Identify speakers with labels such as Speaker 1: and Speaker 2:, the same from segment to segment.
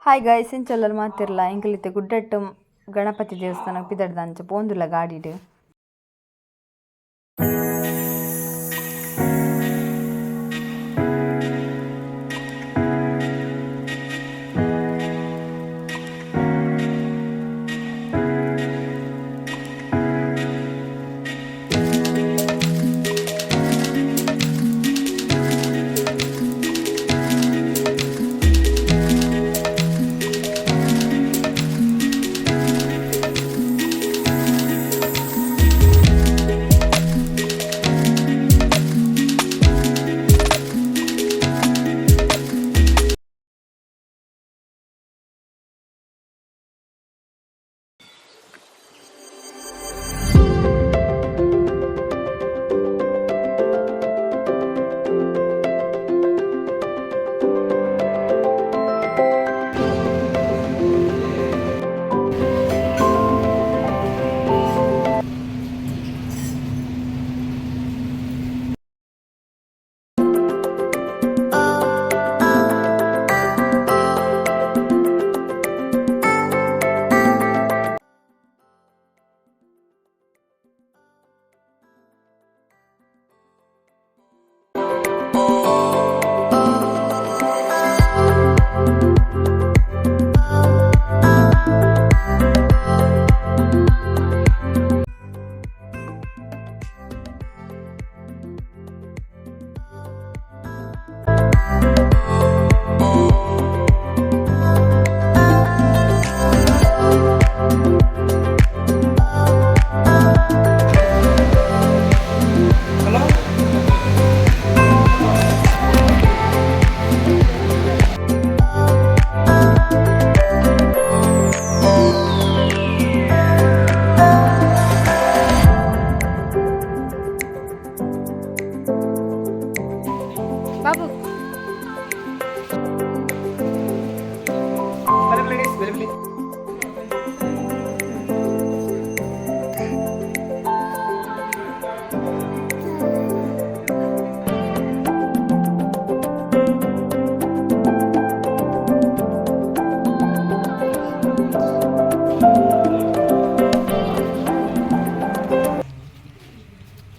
Speaker 1: Hi guys ಇಂಚಲ್ಲಲ್ಲಿ ಮಾತಿರಲ್ಲ ಇಂಕಲಿತ್ತೆ ಗುಡ್ಡಟ್ಟು Ganapati ದೇವಸ್ಥಾನ ಪಿದಡ್ದ ಅಂಚ ಪೋಂದುಲ್ಲ ಗಾಡಿಡ್. Babu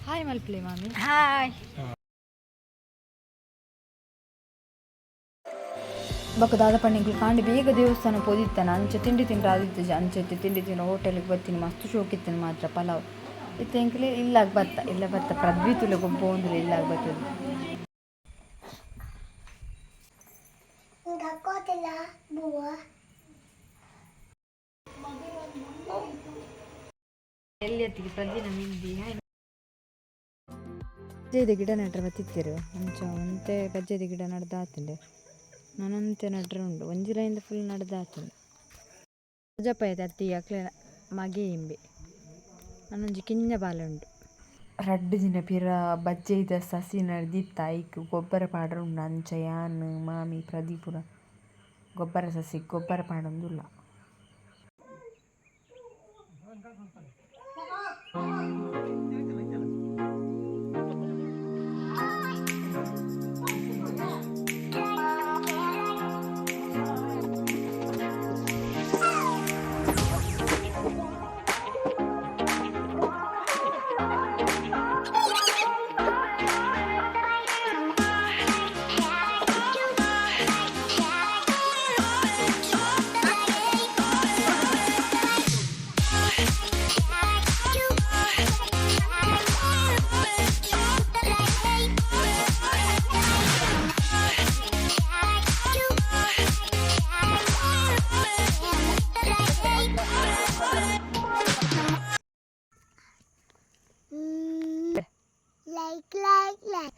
Speaker 1: hi ಮಲ್ಪ್ಲೆ ಮಾಮಿ. Hi ಬೊಕ್ಕ ದಾದ ಪಂಡಿಗಳು ಕಾಂಡಿ ಬೇಗ ದೇವಸ್ಥಾನ ಪೋದಿತ್ತಾನ ಅಂಚೆ ತಿಂಡಿ ತಿಂಡ್ರೆ ಆದಿತ್ತು ಅಂಚೆ ತಿಂಡಿ ತಿನ್ನೋ ಹೋಟೆಲ್ಗೆ ಬರ್ತೀನಿ ಮಸ್ತ್ ಶೋಕಿತ್ತೇನೆ ಮಾತ್ರ ಪಲಾವ್ ಇತ್ತು ಎಂಕ್ಲೆ ಇಲ್ಲಾಗ ಬತ್ತ ಇಲ್ಲ ಬತ್ತ ಪ್ರದ್ವಿತುಲೆ ಗೊಬ್ಬ ಅಂದ್ರೆ ಇಲ್ಲಾಗ ಬರ್ತದೆ. ಎಲ್ಲಿ ಹತ್ತಿಗೆ ಪ್ರದಿನ ಮಿಂದಿ ಬಜ್ಜೆದ ಗಿಡ ನಡ್ರೆ ಬತ್ತಿತ್ತೇರು ಅಂಚ ಒಂತೆ ಬಜ್ಜೆದ ಗಿಡ ನಡ್ದು ಆತಂಡೆ ನಾನಂತೆ ನಡ್ರೆ ಉಂಡು ಒಂಜಿಲೆಯಿಂದ ಫುಲ್ ನಡ್ದು ಆತಂಡೆ ಪೂಜಾಪಾಯದ ಅತ್ತಿ ಅಕ್ಲೆ ಮಗೆ ಇಂಬೆ ನಾನೊಂಜಿ ಕಿಂಜ ಬಾಲೆ ಉಂಡು ರಡ್ಡು ದಿನ ಪಿರ ಬಜ್ಜೆದ ಸಸಿ ನಡ್ದಿತ್ತ ಐಕ್ ಗೊಬ್ಬರ ಪಾಡ್ರೆ ಉಂಡು ಅಂಚ ಯಾನ್ ಮಾಮಿ ಪ್ರದೀಪುರ ಗೊಬ್ಬರ ಸಸಿ ಗೊಬ್ಬರ ಪಾಡೊಂದುಲ್ಲ.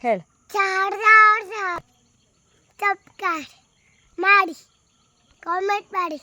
Speaker 1: ಹೇಳ
Speaker 2: ಸಬ್ಸ್ಕ್ರೈಬ್ ಮಾಡಿ ಕಾಮೆಂಟ್ ಮಾಡಿ.